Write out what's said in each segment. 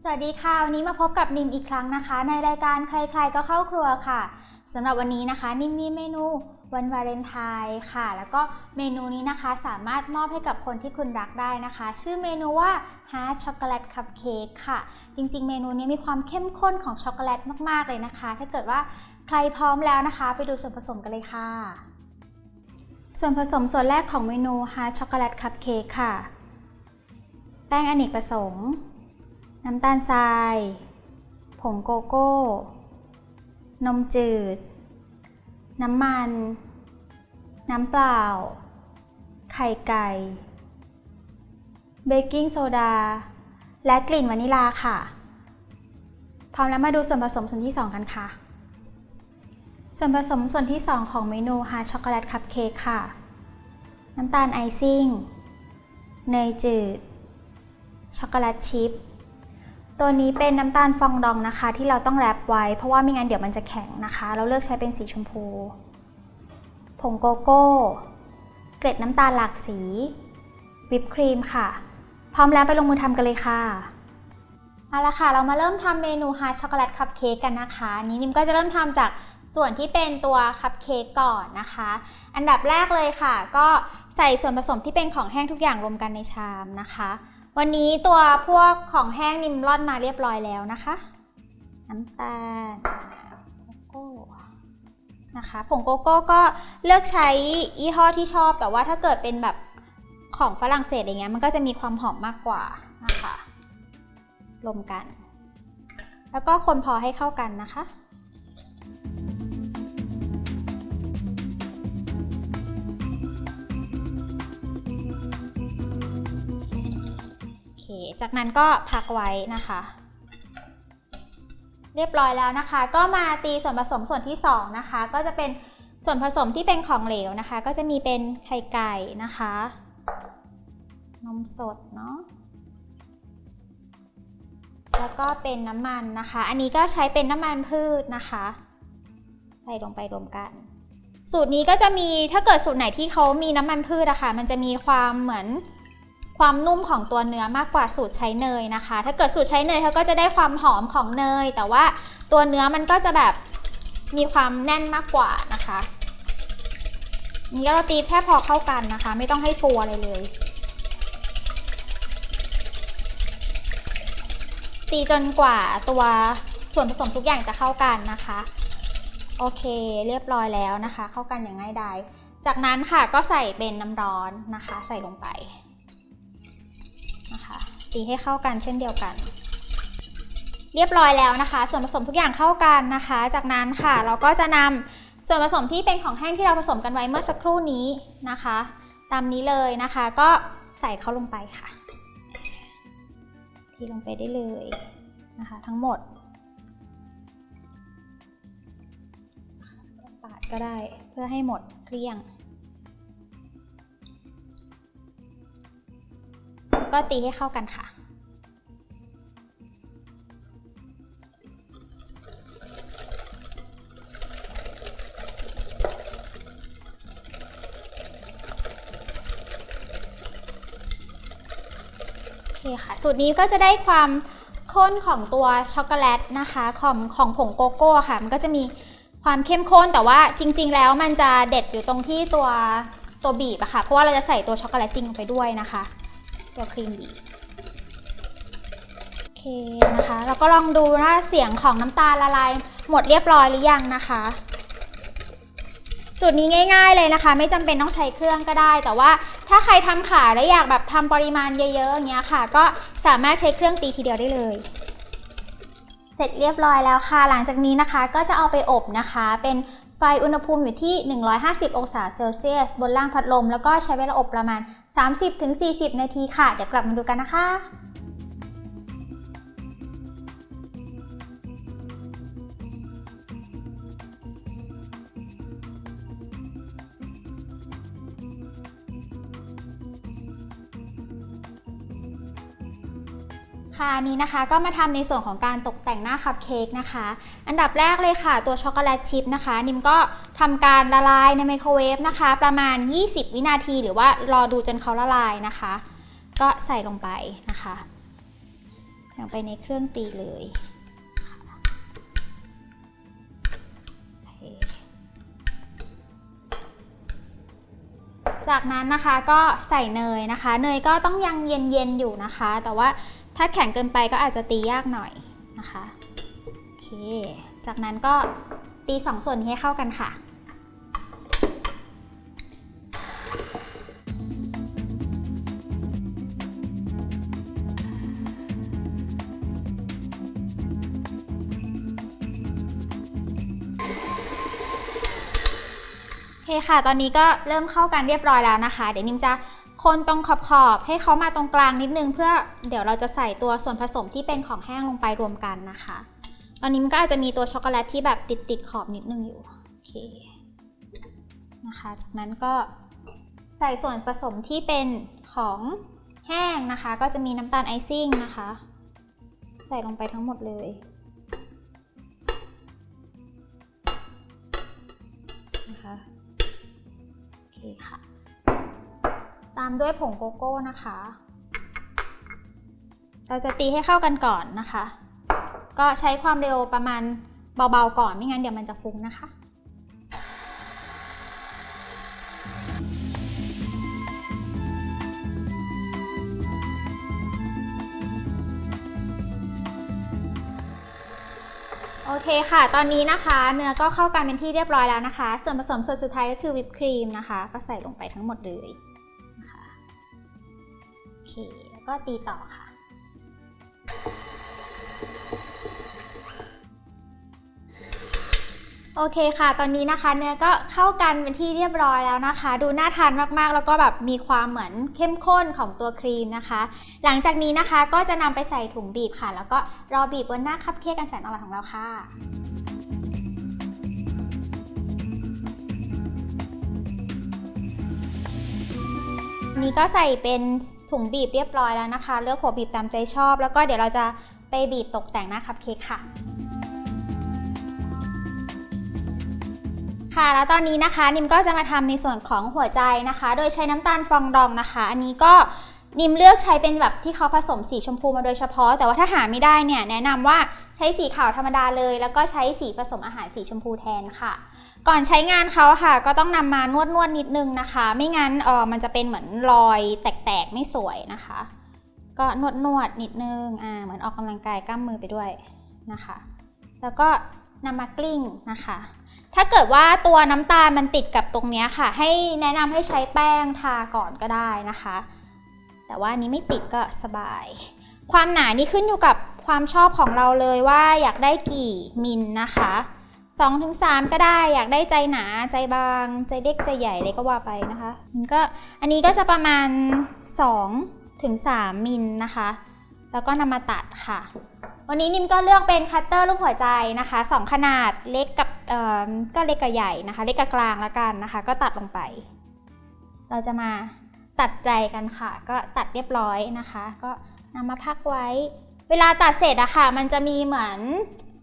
สวัสดีค่ะวันนี้มาพบกับนิมอีกครั้งนะคะในรายการใครๆก็เข้าครัวค่ะสำหรับวันนี้นะคะนิมมีเมนูวันวาเลนไทน์ค่ะแล้วก็เมนูนี้นะคะสามารถมอบให้กับคนที่คุณรักได้นะคะชื่อเมนูว่า Heart Chocolate Cupcake ค่ะจริงๆเมนูนี้มีความเข้มข้นของช็อกโกแลตมากๆเลยนะคะถ้าเกิดว่าใครพร้อมแล้วนะคะไปดูส่วนผสมกันเลยค่ะส่วนผสมส่วนแรกของเมนู Heart Chocolate Cupcake ค่ะแป้งอเนกประสงค์น้ำตาลทรายผงโกโก้ นมจืด น้ำมัน น้ำเปล่า ไข่ไก่ เบกกิ้งโซดา และกลิ่นวานิลาค่ะ พร้อมแล้วมาดูส่วนผสมส่วนที่ 2 กันค่ะ ส่วนผสมส่วนที่ 2 ของเมนู Heart Chocolate Cupcake ค่ะ น้ำตาลไอซิ่ง เนยจืด ช็อกโกแลตชิพตัวนี้เป็นน้ำตาลฟองดองนะคะที่เราต้องแรปไว้เพราะว่าไม่งั้นเดี๋ยวมันจะแข็งนะคะเราเลือกใช้เป็นสีชมพูผงโกโก้เกล็ดน้ำตาลหลากสีวิปครีมค่ะพร้อมแล้วไปลงมือทำกันเลยค่ะเอาละค่ะเรามาเริ่มทำเมนูฮาร์ทช็อกโกแลตคัพเค้กกันนะคะนี้นิมก็จะเริ่มทำจากส่วนที่เป็นตัวคัพเค้กก่อนนะคะอันดับแรกเลยค่ะก็ใส่ส่วนผสมที่เป็นของแห้งทุกอย่างรวมกันในชามนะคะวันนี้ตัวพวกของแห้งนิมร่อนมาเรียบร้อยแล้วนะคะน้ำตาลโกโก้นะคะผงโกโก้ก็เลือกใช้ยี่ห้อที่ชอบแต่ว่าถ้าเกิดเป็นแบบของฝรั่งเศสอย่างเงี้ยมันก็จะมีความหอมมากกว่านะคะรวมกันแล้วก็คนพอให้เข้ากันนะคะจากนั้นก็พักไว้นะคะเรียบร้อยแล้วนะคะก็มาตีส่วนผสมส่วนที่2นะคะก็จะเป็นส่วนผสมที่เป็นของเหลวนะคะก็จะมีเป็นไข่ไก่นะคะนมสดเนาะแล้วก็เป็นน้ำมันนะคะอันนี้ก็ใช้เป็นน้ำมันพืชนะคะใส่ลงไปรวมกันสูตรนี้ก็จะมีถ้าเกิดสูตรไหนที่เขามีน้ำมันพืชอะค่ะมันจะมีความเหมือนความนุ่มของตัวเนื้อมากกว่าสูตรใช้เนยนะคะถ้าเกิดสูตรใช้เนยเขาก็จะได้ความหอมของเนยแต่ว่าตัวเนื้อมันก็จะแบบมีความแน่นมากกว่านะคะนี่เราตีแค่พอเข้ากันนะคะไม่ต้องให้ฟูอะไรเลยตีจนกว่าตัวส่วนผสมทุกอย่างจะเข้ากันนะคะโอเคเรียบร้อยแล้วนะคะเข้ากันอย่างง่ายดายจากนั้นค่ะก็ใส่เป็นน้ำร้อนนะคะใส่ลงไปนะคะตีให้เข้ากันเช่นเดียวกันเรียบร้อยแล้วนะคะส่วนผสมทุกอย่างเข้ากันนะคะจากนั้นค่ะเราก็จะนำส่วนผสมที่เป็นของแห้งที่เราผสมกันไว้เมื่อสักครู่นี้นะคะตามนี้เลยนะคะก็ใส่เข้าลงไปค่ะทีลงไปได้เลยนะคะทั้งหมดปาดก็ได้เพื่อให้หมดเกลี้ยงก็ตีให้เข้ากันค่ะโอเคค่ะสูตรนี้ก็จะได้ความข้นของตัวช็อกโกแลตนะคะของผงโกโก้ค่ะมันก็จะมีความเข้มข้นแต่ว่าจริงๆแล้วมันจะเด็ดอยู่ตรงที่ตัวบีบอะค่ะเพราะว่าเราจะใส่ตัวช็อกโกแลตจริงลงไปด้วยนะคะตัวครีมบีบโอเคนะคะแล้วก็ลองดูว่าเสียงของน้ำตาลละลายหมดเรียบร้อยหรือยังนะคะสูตรนี้ง่ายๆเลยนะคะไม่จำเป็นต้องใช้เครื่องก็ได้แต่ว่าถ้าใครทำขายแล้วอยากแบบทำปริมาณเยอะๆอย่างเงี้ยค่ะก็สามารถใช้เครื่องตีทีเดียวได้เลยเสร็จเรียบร้อยแล้วค่ะหลังจากนี้นะคะก็จะเอาไปอบนะคะเป็นไฟอุณหภูมิอยู่ที่150องศาเซลเซียสบนล่างพัดลมแล้วก็ใช้เวลาอบประมาณ30-40 นาทีค่ะเดี๋ยวกลับมาดูกันนะคะค่ะนี้นะคะก็มาทำในส่วนของการตกแต่งหน้าคัพเค้กนะคะอันดับแรกเลยค่ะตัวช็อกโกแลตชิพนะคะนิมก็ทำการละลายในไมโครเวฟนะคะประมาณ20 วินาทีหรือว่ารอดูจนเขาละลายนะคะก็ใส่ลงไปนะคะ ลงไปในเครื่องตีเลยจากนั้นนะคะก็ใส่เนยนะคะเนยก็ต้องยังเย็นๆอยู่นะคะแต่ว่าถ้าแข็งเกินไปก็อาจจะตียากหน่อยนะคะโอเคจากนั้นก็ตี2 ส่วนนี้ให้เข้ากันค่ะโอเคค่ะตอนนี้ก็เริ่มเข้ากันเรียบร้อยแล้วนะคะเดี๋ยวนิมจะคนตรงขอบๆให้เขามาตรงกลางนิดนึงเพื่อเดี๋ยวเราจะใส่ตัวส่วนผสมที่เป็นของแห้งลงไปรวมกันนะคะตอนนี้มันก็อาจจะมีตัวช็อกโกแลตที่แบบติดขอบนิดนึงอยู่โอเคนะคะจากนั้นก็ใส่ส่วนผสมที่เป็นของแห้งนะคะก็จะมีน้ำตาลไอซิ่งนะคะใส่ลงไปทั้งหมดเลยนะคะโอเคค่ะตามด้วยผงโกโก้นะคะเราจะตีให้เข้ากันก่อนนะคะก็ใช้ความเร็วประมาณเบาๆก่อนไม่งั้นเดี๋ยวมันจะฟุ้งนะคะโอเคค่ะตอนนี้นะคะเนื้อก็เข้ากันเป็นที่เรียบร้อยแล้วนะคะส่วนผสมส่วนสุดท้ายก็คือวิปครีมนะคะก็ใส่ลงไปทั้งหมดเลยนะคะโอเคแล้วก็ตีต่อค่ะโอเคค่ะตอนนี้นะคะเนื้อก็เข้ากันเป็นที่เรียบร้อยแล้วนะคะดูน่าทานมากๆแล้วก็แบบมีความเหมือนเข้มข้นของตัวครีมนะคะหลังจากนี้นะคะก็จะนำไปใส่ถุงบีบค่ะแล้วก็รอบีบบนหน้าคัพเค้กอันแสนอร่อยของเราค่ะนี้ก็ใส่เป็นถุงบีบเรียบร้อยแล้วนะคะเลือกหัวบีบตามใจชอบแล้วก็เดี๋ยวเราจะไปบีบตกแต่งหน้าคัพเค้กค่ะค่ะแล้วตอนนี้นะคะนิมก็จะมาทำในส่วนของหัวใจนะคะโดยใช้น้ำตาลฟองดองนะคะอันนี้ก็นิมเลือกใช้เป็นแบบที่เขาผสมสีชมพูมาโดยเฉพาะแต่ว่าถ้าหาไม่ได้เนี่ยแนะนำว่าใช้สีขาวธรรมดาเลยแล้วก็ใช้สีผสมอาหารสีชมพูแทนค่ะก่อนใช้งานเขาค่ะก็ต้องนำมานวดนิดนึงนะคะไม่งั้นมันจะเป็นเหมือนรอยแตกๆไม่สวยนะคะก็นวดนิดนึงเหมือนออกกำลังกายกล้ามมือไปด้วยนะคะแล้วก็นำมากลิ้งนะคะถ้าเกิดว่าตัวน้ำตาลมันติดกับตรงนี้ค่ะให้แนะนำให้ใช้แป้งทาก่อนก็ได้นะคะแต่ว่านี้ไม่ติดก็สบายความหนานี่ขึ้นอยู่กับความชอบของเราเลยว่าอยากได้กี่มิลนะคะ 2-3 ก็ได้อยากได้ใจหนาใจบางใจเล็กใจใหญ่เลยก็ว่าไปนะคะอันนี้ก็จะประมาณ 2-3 มิลนะคะแล้วก็นำมาตัดค่ะวันนี้นิมก็เลือกเป็นคัตเตอร์รูปหัวใจนะคะ2ขนาดเล็กกับก็เล็กกับใหญ่นะคะเล็กกับกลางแล้วกันนะคะก็ตัดลงไปเราจะมาตัดใจกันค่ะก็ตัดเรียบร้อยนะคะก็นำมาพักไว้เวลาตัดเสร็จอะค่ะมันจะมีเหมือน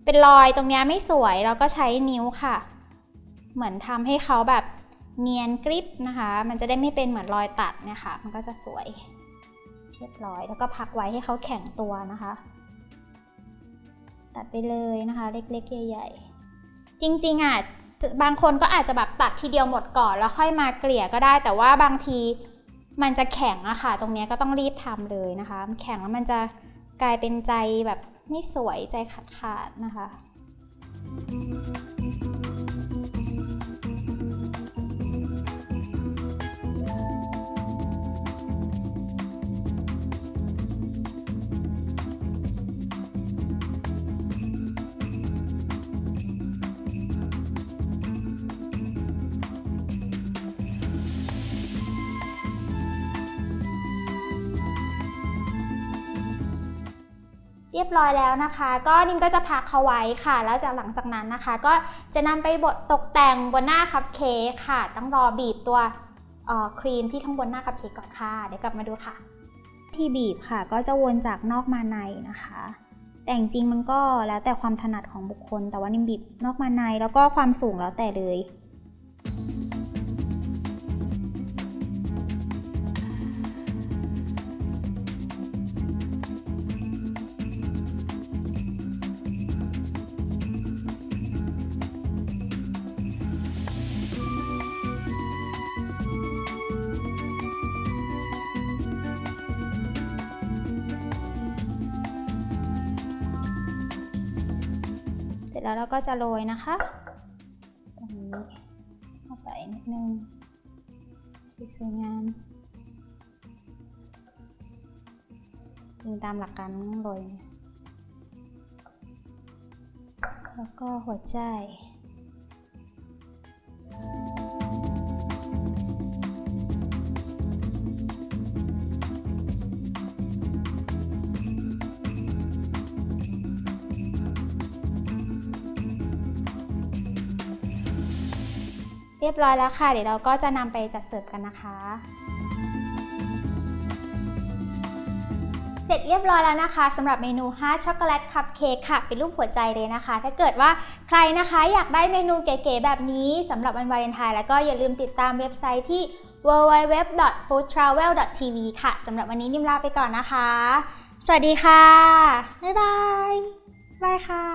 เป็นรอยตรงนี้ไม่สวยเราก็ใช้นิ้วค่ะเหมือนทำให้เขาแบบเนียนกริบนะคะมันจะได้ไม่เป็นเหมือนรอยตัดเนี่ยค่ะมันก็จะสวยเรียบร้อยแล้วก็พักไว้ให้เขาแข็งตัวนะคะตัดไปเลยนะคะเล็กๆใหญ่ๆจริงๆอ่ะบางคนก็อาจจะแบบตัดทีเดียวหมดก่อนแล้วค่อยมาเกลี่ยก็ได้แต่ว่าบางทีมันจะแข็งอะค่ะตรงนี้ก็ต้องรีบทำเลยนะคะมันแข็งแล้วมันจะกลายเป็นใจแบบไม่สวยใจขาดๆนะคะเรียบร้อยแล้วนะคะก็นิมก็จะพักเขาไว้ค่ะแล้วจากหลังจากนั้นนะคะก็จะนำไปตกแต่งบนหน้าคัพเค้กค่ะต้องรอบีบตัวครีมที่ข้างบนหน้าคัพเค้กก่อนค่ะเดี๋ยวกลับมาดูค่ะที่บีบค่ะก็จะวนจากนอกมาในนะคะแต่จริงมันก็แล้วแต่ความถนัดของบุคคลแต่ว่านิมบีบนอกมาในแล้วก็ความสูงแล้วแต่เลย เสร็จแล้วเราก็จะโรยนะคะตรงนี้เข้าไปนิดนึงสวยงามตามหลักการต้องโรยแล้วก็หัวใจเรียบร้อยแล้วค่ะเดี๋ยวเราก็จะนำไปจัดเสิร์ฟกันนะคะเสร็จเรียบร้อยแล้วนะคะสำหรับเมนูฮาร์ทช็อกโกแลตคัพเค้กค่ะเป็นรูปหัวใจเลยนะคะถ้าเกิดว่าใครนะคะอยากได้เมนูเก๋ๆแบบนี้สำหรับวันวาเลนไทน์แล้วก็อย่าลืมติดตามเว็บไซต์ที่ www.foodtravel.tv ค่ะสำหรับวันนี้นิ่มลาไปก่อนนะคะสวัสดีค่ะบ๊ายบายค่ะ